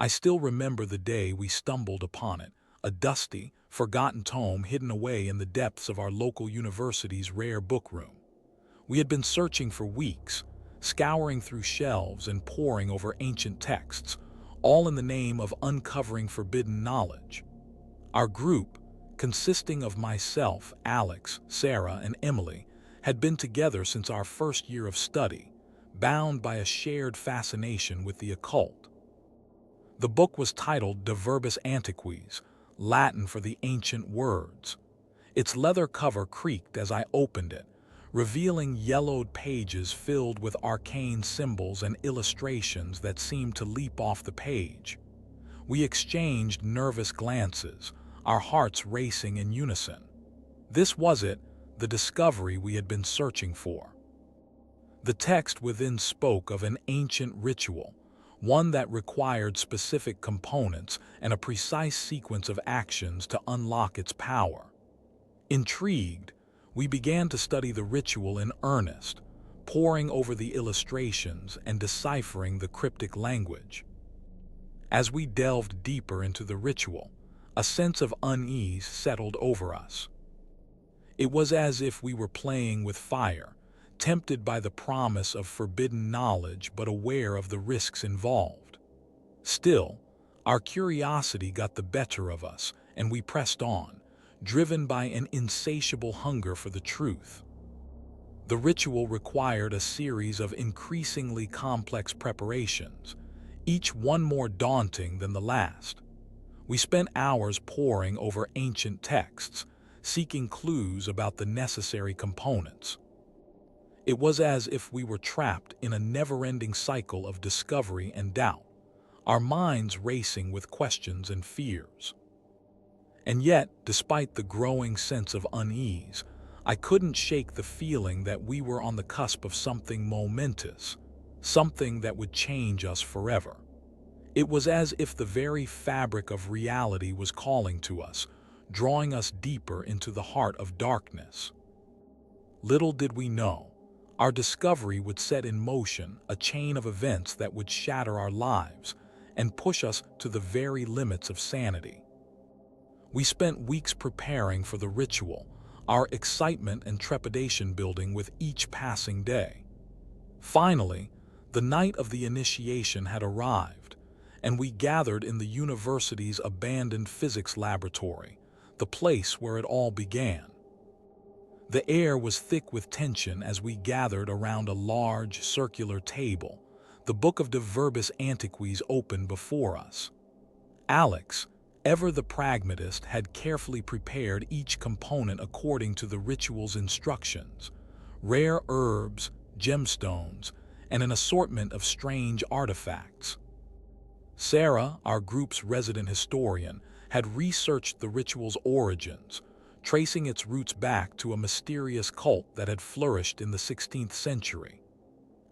I still remember the day we stumbled upon it, a dusty, forgotten tome hidden away in the depths of our local university's rare book room. We had been searching for weeks, scouring through shelves and poring over ancient texts, all in the name of uncovering forbidden knowledge. Our group, consisting of myself, Alex, Sarah, and Emily, had been together since our first year of study, bound by a shared fascination with the occult. The book was titled De Verbis Antiquis, Latin for the ancient words. Its leather cover creaked as I opened it, revealing yellowed pages filled with arcane symbols and illustrations that seemed to leap off the page. We exchanged nervous glances, our hearts racing in unison. This was it, the discovery we had been searching for. The text within spoke of an ancient ritual, one that required specific components and a precise sequence of actions to unlock its power. Intrigued, we began to study the ritual in earnest, poring over the illustrations and deciphering the cryptic language. As we delved deeper into the ritual, a sense of unease settled over us. It was as if we were playing with fire, tempted by the promise of forbidden knowledge but aware of the risks involved. Still, our curiosity got the better of us, and we pressed on, driven by an insatiable hunger for the truth. The ritual required a series of increasingly complex preparations, each one more daunting than the last. We spent hours poring over ancient texts, seeking clues about the necessary components. It was as if we were trapped in a never-ending cycle of discovery and doubt, our minds racing with questions and fears. And yet, despite the growing sense of unease, I couldn't shake the feeling that we were on the cusp of something momentous, something that would change us forever. It was as if the very fabric of reality was calling to us, drawing us deeper into the heart of darkness. Little did we know, our discovery would set in motion a chain of events that would shatter our lives and push us to the very limits of sanity. We spent weeks preparing for the ritual, our excitement and trepidation building with each passing day. Finally, the night of the initiation had arrived, and we gathered in the university's abandoned physics laboratory, the place where it all began. The air was thick with tension as we gathered around a large, circular table, the book of De Verbis Antiquis open before us. Alex, ever the pragmatist, had carefully prepared each component according to the ritual's instructions: rare herbs, gemstones, and an assortment of strange artifacts. Sarah, our group's resident historian, had researched the ritual's origins, tracing its roots back to a mysterious cult that had flourished in the 16th century.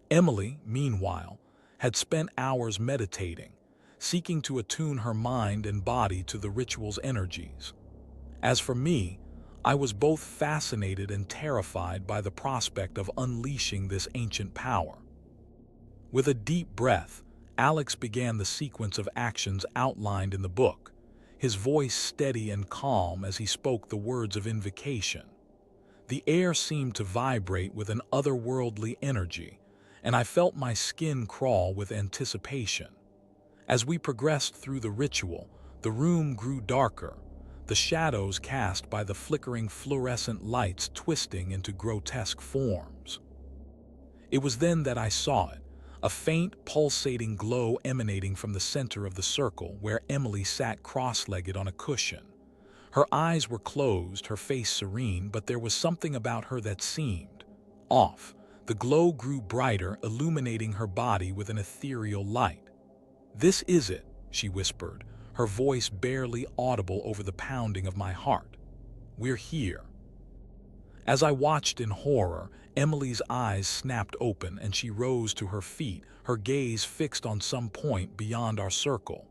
Emily, meanwhile, had spent hours meditating, seeking to attune her mind and body to the ritual's energies. As for me, I was both fascinated and terrified by the prospect of unleashing this ancient power. With a deep breath, Alex began the sequence of actions outlined in the book, his voice steady and calm as he spoke the words of invocation. The air seemed to vibrate with an otherworldly energy, and I felt my skin crawl with anticipation. As we progressed through the ritual, the room grew darker, the shadows cast by the flickering fluorescent lights twisting into grotesque forms. It was then that I saw it, a faint, pulsating glow emanating from the center of the circle where Emily sat cross-legged on a cushion. Her eyes were closed, her face serene, but there was something about her that seemed off. The glow grew brighter, illuminating her body with an ethereal light. "This is it," she whispered, her voice barely audible over the pounding of my heart. "We're here." As I watched in horror, Emily's eyes snapped open and she rose to her feet, her gaze fixed on some point beyond our circle.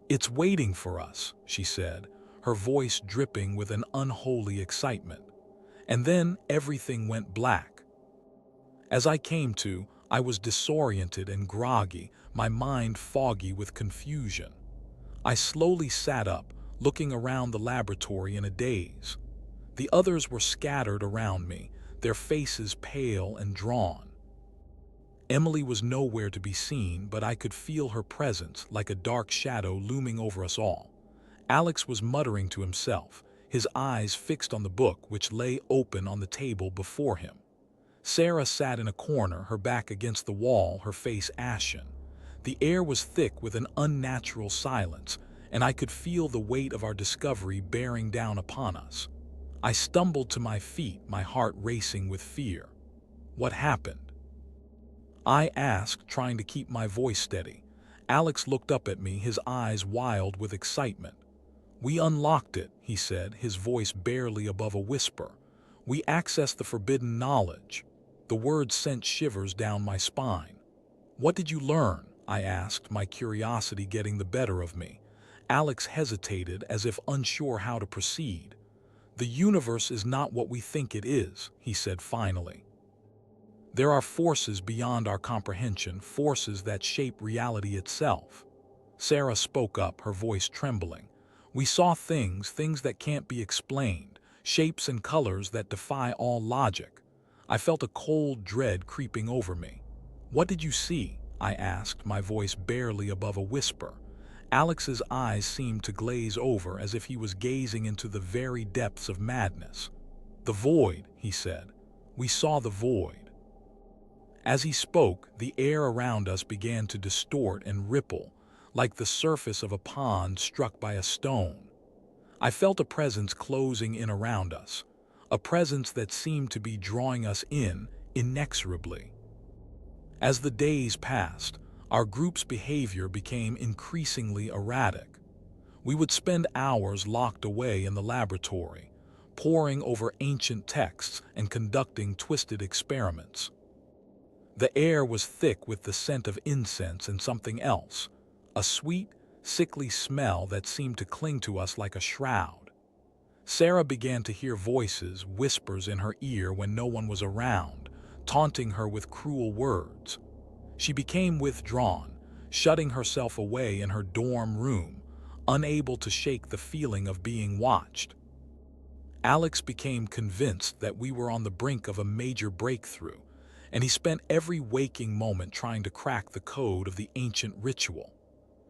"It's waiting for us," she said, her voice dripping with an unholy excitement. And then everything went black. As I came to, I was disoriented and groggy, my mind foggy with confusion. I slowly sat up, looking around the laboratory in a daze. The others were scattered around me, their faces pale and drawn. Emily was nowhere to be seen, but I could feel her presence like a dark shadow looming over us all. Alex was muttering to himself, his eyes fixed on the book which lay open on the table before him. Sarah sat in a corner, her back against the wall, her face ashen. The air was thick with an unnatural silence, and I could feel the weight of our discovery bearing down upon us. I stumbled to my feet, my heart racing with fear. What happened? I asked, trying to keep my voice steady. Alex looked up at me, his eyes wild with excitement. "We unlocked it," he said, his voice barely above a whisper. "We accessed the forbidden knowledge." The words sent shivers down my spine. "What did you learn?" I asked, my curiosity getting the better of me. Alex hesitated, as if unsure how to proceed. "The universe is not what we think it is," he said finally. "There are forces beyond our comprehension, forces that shape reality itself." Sarah spoke up, her voice trembling. "We saw things that can't be explained, shapes and colors that defy all logic." I felt a cold dread creeping over me. "What did you see?" I asked, my voice barely above a whisper. Alex's eyes seemed to glaze over, as if he was gazing into the very depths of madness. "The void," he said. "We saw the void." As he spoke, the air around us began to distort and ripple, like the surface of a pond struck by a stone. I felt a presence closing in around us, a presence that seemed to be drawing us in inexorably. As the days passed, our group's behavior became increasingly erratic. We would spend hours locked away in the laboratory, poring over ancient texts and conducting twisted experiments. The air was thick with the scent of incense and something else, a sweet, sickly smell that seemed to cling to us like a shroud. Sarah began to hear voices, whispers in her ear when no one was around, taunting her with cruel words. She became withdrawn, shutting herself away in her dorm room, unable to shake the feeling of being watched. Alex became convinced that we were on the brink of a major breakthrough, and he spent every waking moment trying to crack the code of the ancient ritual.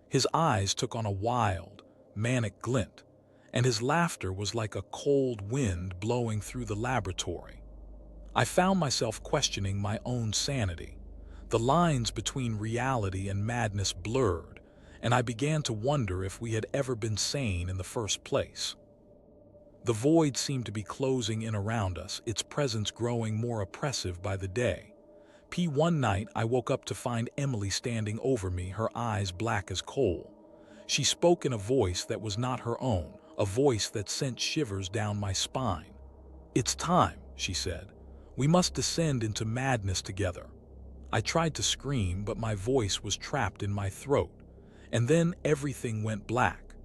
His eyes took on a wild, manic glint, and his laughter was like a cold wind blowing through the laboratory. I found myself questioning my own sanity. The lines between reality and madness blurred, and I began to wonder if we had ever been sane in the first place. The void seemed to be closing in around us, its presence growing more oppressive by the day. One night, I woke up to find Emily standing over me, her eyes black as coal. She spoke in a voice that was not her own, a voice that sent shivers down my spine. "It's time," she said. "We must descend into madness together." I tried to scream, but my voice was trapped in my throat, and then everything went black.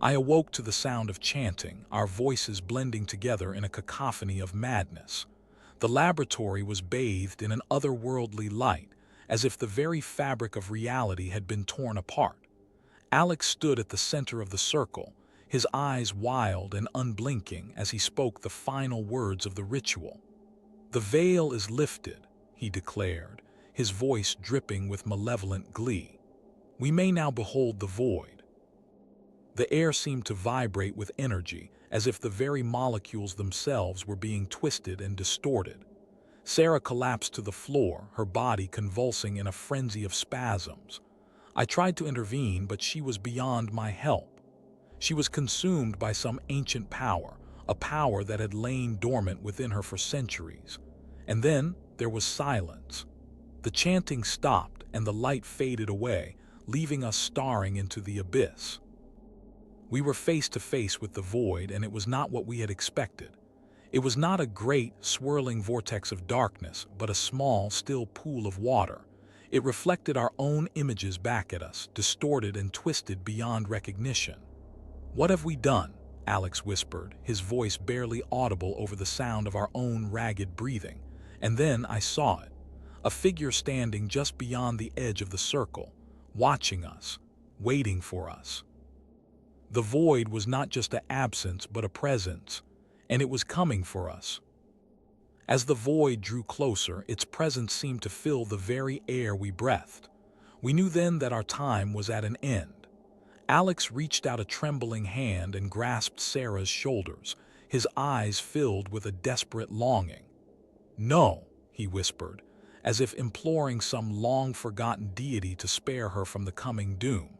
I awoke to the sound of chanting, our voices blending together in a cacophony of madness. The laboratory was bathed in an otherworldly light, as if the very fabric of reality had been torn apart. Alex stood at the center of the circle, his eyes wild and unblinking as he spoke the final words of the ritual. "The veil is lifted," he declared, his voice dripping with malevolent glee. "We may now behold the void." The air seemed to vibrate with energy, as if the very molecules themselves were being twisted and distorted. Sarah collapsed to the floor, her body convulsing in a frenzy of spasms. I tried to intervene, but she was beyond my help. She was consumed by some ancient power, a power that had lain dormant within her for centuries. And then there was silence. The chanting stopped and the light faded away, leaving us staring into the abyss. We were face to face with the void, and it was not what we had expected. It was not a great, swirling vortex of darkness, but a small, still pool of water. It reflected our own images back at us, distorted and twisted beyond recognition. "What have we done?" Alex whispered, his voice barely audible over the sound of our own ragged breathing. And then I saw it. a figure standing just beyond the edge of the circle, watching us, waiting for us. The void was not just an absence but a presence, and it was coming for us. As the void drew closer, its presence seemed to fill the very air we breathed. We knew then that our time was at an end. Alex reached out a trembling hand and grasped Sarah's shoulders, his eyes filled with a desperate longing. "No," he whispered, as if imploring some long-forgotten deity to spare her from the coming doom.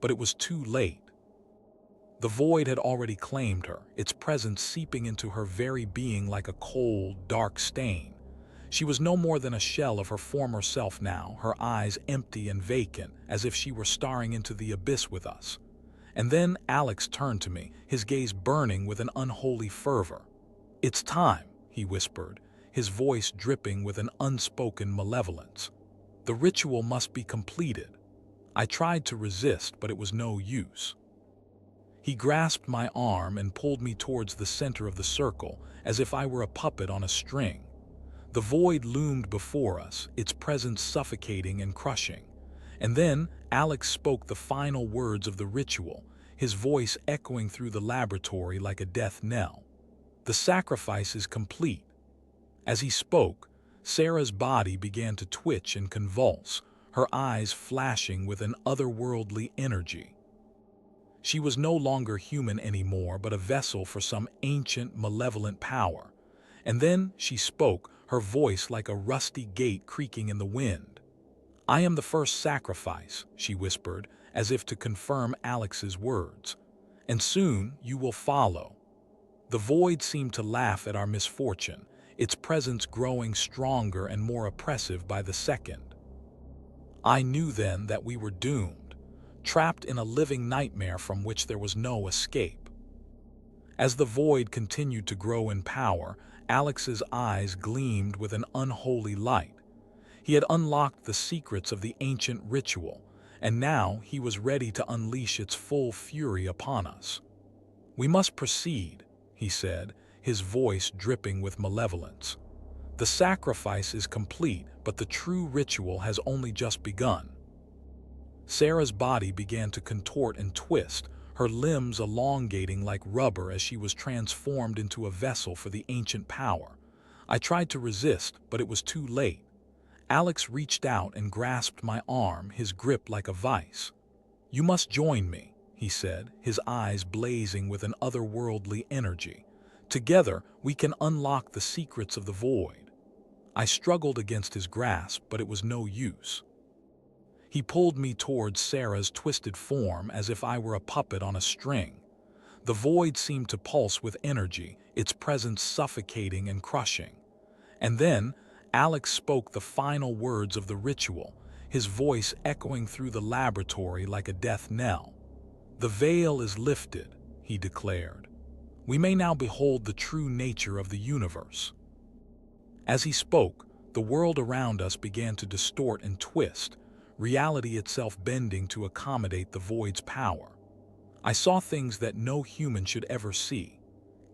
But it was too late. The void had already claimed her, its presence seeping into her very being like a cold, dark stain. She was no more than a shell of her former self now, her eyes empty and vacant, as if she were staring into the abyss with us. And then Alex turned to me, his gaze burning with an unholy fervor. "It's time," he whispered, his voice dripping with an unspoken malevolence. "The ritual must be completed." I tried to resist, but it was no use. He grasped my arm and pulled me towards the center of the circle, as if I were a puppet on a string. The void loomed before us, its presence suffocating and crushing. And then Alex spoke the final words of the ritual, his voice echoing through the laboratory like a death knell. "The sacrifice is complete." As he spoke, Sarah's body began to twitch and convulse, her eyes flashing with an otherworldly energy. She was no longer human anymore, but a vessel for some ancient, malevolent power. And then she spoke, her voice like a rusty gate creaking in the wind. "I am the first sacrifice," she whispered, as if to confirm Alex's words. "And soon you will follow." The void seemed to laugh at our misfortune, its presence growing stronger and more oppressive by the second. I knew then that we were doomed, trapped in a living nightmare from which there was no escape. As the void continued to grow in power, Alex's eyes gleamed with an unholy light. He had unlocked the secrets of the ancient ritual, and now he was ready to unleash its full fury upon us. "We must proceed," he said, his voice dripping with malevolence. "The sacrifice is complete, but the true ritual has only just begun." Sarah's body began to contort and twist, her limbs elongating like rubber as she was transformed into a vessel for the ancient power. I tried to resist, but it was too late. Alex reached out and grasped my arm, his grip like a vice. "You must join me," he said, his eyes blazing with an otherworldly energy. "Together, we can unlock the secrets of the void." I struggled against his grasp, but it was no use. He pulled me towards Sarah's twisted form as if I were a puppet on a string. The void seemed to pulse with energy, its presence suffocating and crushing. And then, Alex spoke the final words of the ritual, his voice echoing through the laboratory like a death knell. "The veil is lifted," he declared. "We may now behold the true nature of the universe." As he spoke, the world around us began to distort and twist, reality itself bending to accommodate the void's power. I saw things that no human should ever see.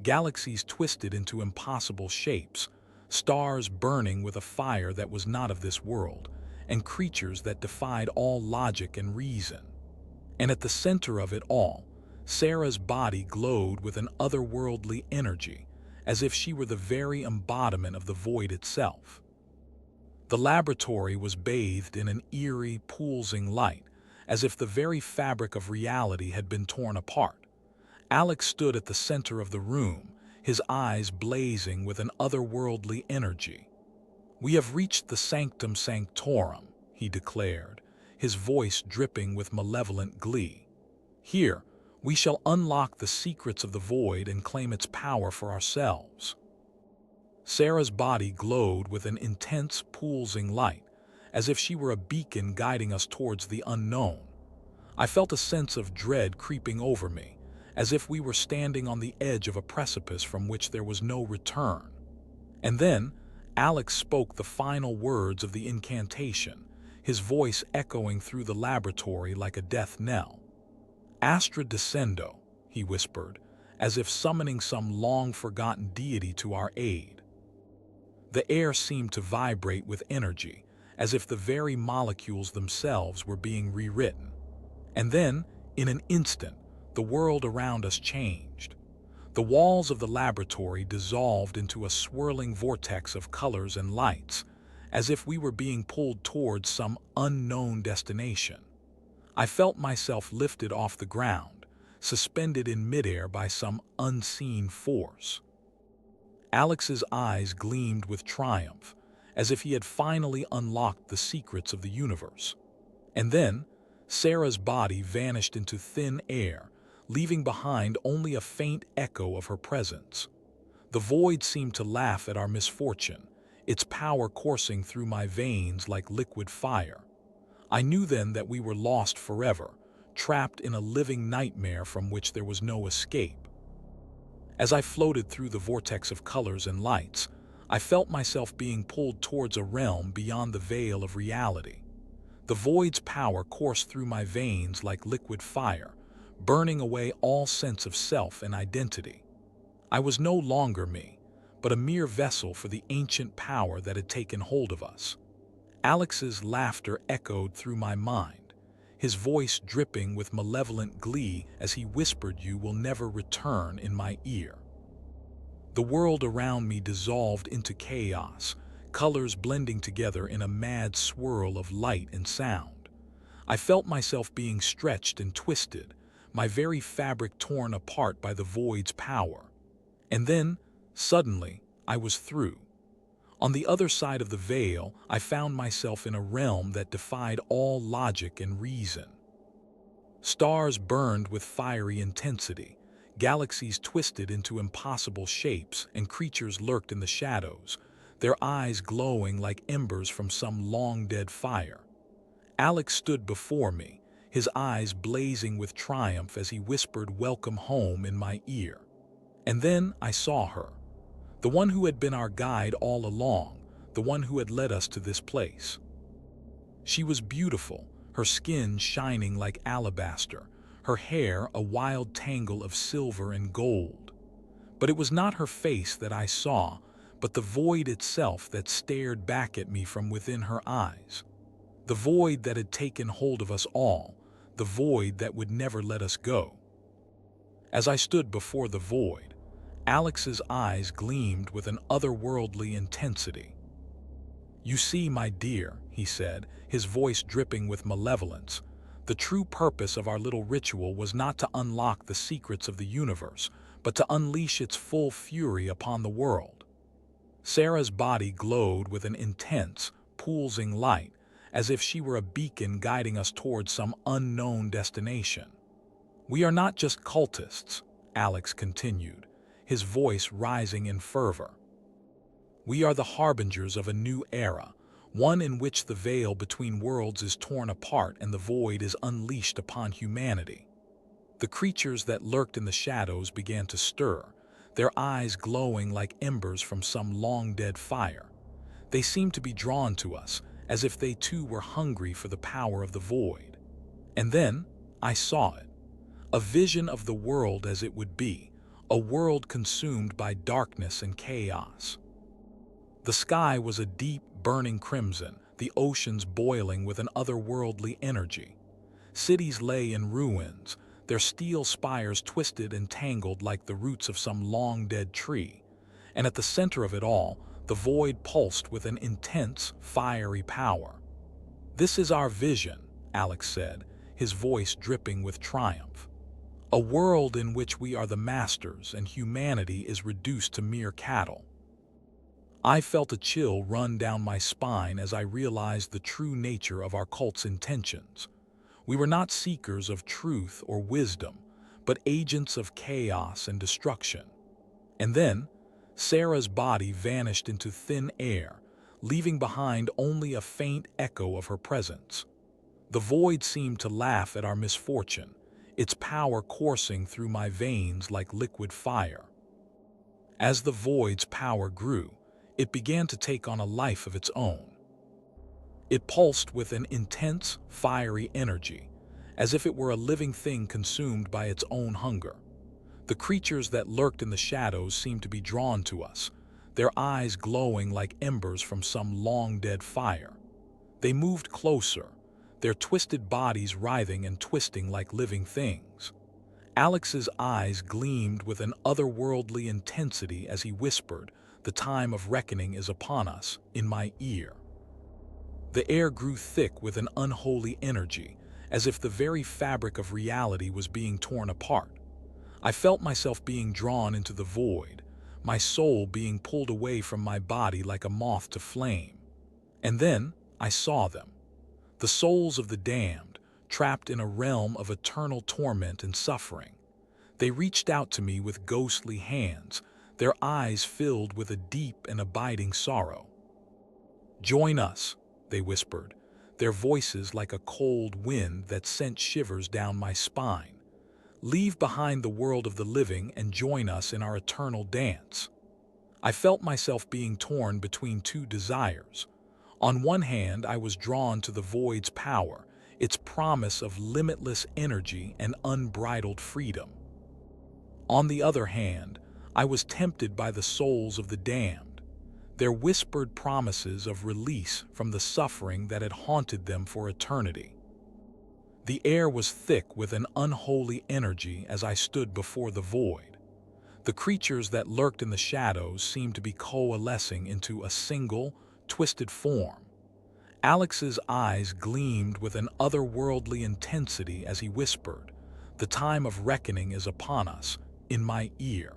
Galaxies twisted into impossible shapes, stars burning with a fire that was not of this world, and creatures that defied all logic and reason. And at the center of it all, Sarah's body glowed with an otherworldly energy, as if she were the very embodiment of the void itself. The laboratory was bathed in an eerie, pulsing light, as if the very fabric of reality had been torn apart. Alex stood at the center of the room, his eyes blazing with an otherworldly energy. "We have reached the sanctum sanctorum," he declared, his voice dripping with malevolent glee. "Here, we shall unlock the secrets of the void and claim its power for ourselves." Sarah's body glowed with an intense, pulsing light, as if she were a beacon guiding us towards the unknown. I felt a sense of dread creeping over me, as if we were standing on the edge of a precipice from which there was no return. And then, Alex spoke the final words of the incantation, his voice echoing through the laboratory like a death knell. "Astra descendo," he whispered, as if summoning some long-forgotten deity to our aid. The air seemed to vibrate with energy, as if the very molecules themselves were being rewritten. And then, in an instant, the world around us changed. The walls of the laboratory dissolved into a swirling vortex of colors and lights, as if we were being pulled towards some unknown destination. I felt myself lifted off the ground, suspended in midair by some unseen force. Alex's eyes gleamed with triumph, as if he had finally unlocked the secrets of the universe. And then, Sarah's body vanished into thin air, leaving behind only a faint echo of her presence. The void seemed to laugh at our misfortune, its power coursing through my veins like liquid fire. I knew then that we were lost forever, trapped in a living nightmare from which there was no escape. As I floated through the vortex of colors and lights, I felt myself being pulled towards a realm beyond the veil of reality. The void's power coursed through my veins like liquid fire, burning away all sense of self and identity. I was no longer me, but a mere vessel for the ancient power that had taken hold of us. Alex's laughter echoed through my mind, his voice dripping with malevolent glee as he whispered, "You will never return," in my ear. The world around me dissolved into chaos, colors blending together in a mad swirl of light and sound. I felt myself being stretched and twisted, my very fabric torn apart by the void's power. And then, suddenly, I was through. On the other side of the veil, I found myself in a realm that defied all logic and reason. Stars burned with fiery intensity, galaxies twisted into impossible shapes, and creatures lurked in the shadows, their eyes glowing like embers from some long-dead fire. Alex stood before me, his eyes blazing with triumph as he whispered "Welcome home" in my ear. And then I saw her, the one who had been our guide all along, the one who had led us to this place. She was beautiful, her skin shining like alabaster, her hair a wild tangle of silver and gold. But it was not her face that I saw, but the void itself that stared back at me from within her eyes. The void that had taken hold of us all, the void that would never let us go. As I stood before the void, Alex's eyes gleamed with an otherworldly intensity. "You see, my dear," he said, his voice dripping with malevolence, "the true purpose of our little ritual was not to unlock the secrets of the universe, but to unleash its full fury upon the world." Sarah's body glowed with an intense, pulsing light, as if she were a beacon guiding us towards some unknown destination. "We are not just cultists," Alex continued, his voice rising in fervor. "We are the harbingers of a new era, one in which the veil between worlds is torn apart and the void is unleashed upon humanity." The creatures that lurked in the shadows began to stir, their eyes glowing like embers from some long-dead fire. They seemed to be drawn to us, as if they too were hungry for the power of the void. And then I saw it, a vision of the world as it would be, a world consumed by darkness and chaos. The sky was a deep, burning crimson, the oceans boiling with an otherworldly energy. Cities lay in ruins, their steel spires twisted and tangled like the roots of some long-dead tree. And at the center of it all, the void pulsed with an intense, fiery power. "This is our vision," Alex said, his voice dripping with triumph. "A world in which we are the masters and humanity is reduced to mere cattle." I felt a chill run down my spine as I realized the true nature of our cult's intentions. We were not seekers of truth or wisdom, but agents of chaos and destruction. And then, Sarah's body vanished into thin air, leaving behind only a faint echo of her presence. The void seemed to laugh at our misfortune, its power coursing through my veins like liquid fire. As the void's power grew, it began to take on a life of its own. It pulsed with an intense, fiery energy, as if it were a living thing consumed by its own hunger. The creatures that lurked in the shadows seemed to be drawn to us, their eyes glowing like embers from some long-dead fire. They moved closer, their twisted bodies writhing and twisting like living things. Alex's eyes gleamed with an otherworldly intensity as he whispered, "The time of reckoning is upon us," in my ear. The air grew thick with an unholy energy, as if the very fabric of reality was being torn apart. I felt myself being drawn into the void, my soul being pulled away from my body like a moth to flame. And then I saw them, the souls of the damned, trapped in a realm of eternal torment and suffering. They reached out to me with ghostly hands, their eyes filled with a deep and abiding sorrow. "Join us," they whispered, their voices like a cold wind that sent shivers down my spine. "Leave behind the world of the living and join us in our eternal dance." I felt myself being torn between two desires. On one hand, I was drawn to the void's power, its promise of limitless energy and unbridled freedom. On the other hand, I was tempted by the souls of the damned, their whispered promises of release from the suffering that had haunted them for eternity. The air was thick with an unholy energy as I stood before the void. The creatures that lurked in the shadows seemed to be coalescing into a single, twisted form. Alex's eyes gleamed with an otherworldly intensity as he whispered, "The time of reckoning is upon us," in my ear.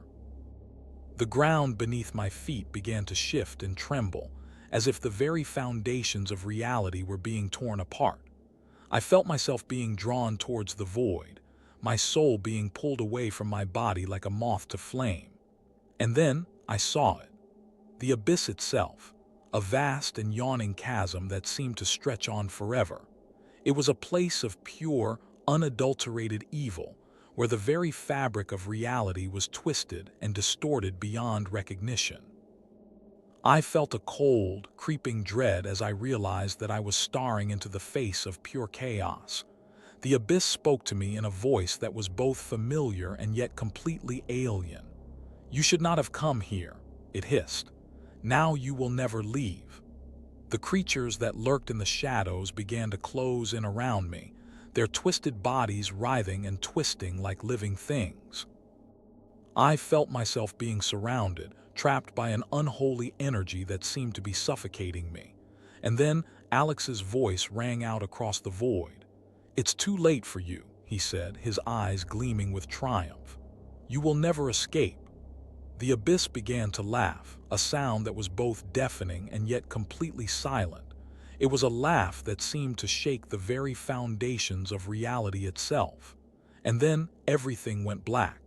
The ground beneath my feet began to shift and tremble, as if the very foundations of reality were being torn apart. I felt myself being drawn towards the void, my soul being pulled away from my body like a moth to flame. And then I saw it, the abyss itself, a vast and yawning chasm that seemed to stretch on forever. It was a place of pure, unadulterated evil, where the very fabric of reality was twisted and distorted beyond recognition. I felt a cold, creeping dread as I realized that I was staring into the face of pure chaos. The abyss spoke to me in a voice that was both familiar and yet completely alien. "You should not have come here," it hissed. "Now you will never leave." The creatures that lurked in the shadows began to close in around me, their twisted bodies writhing and twisting like living things. I felt myself being surrounded, trapped by an unholy energy that seemed to be suffocating me. And then Alex's voice rang out across the void. "It's too late for you," he said, his eyes gleaming with triumph. "You will never escape." The abyss began to laugh, a sound that was both deafening and yet completely silent. It was a laugh that seemed to shake the very foundations of reality itself. And then everything went black.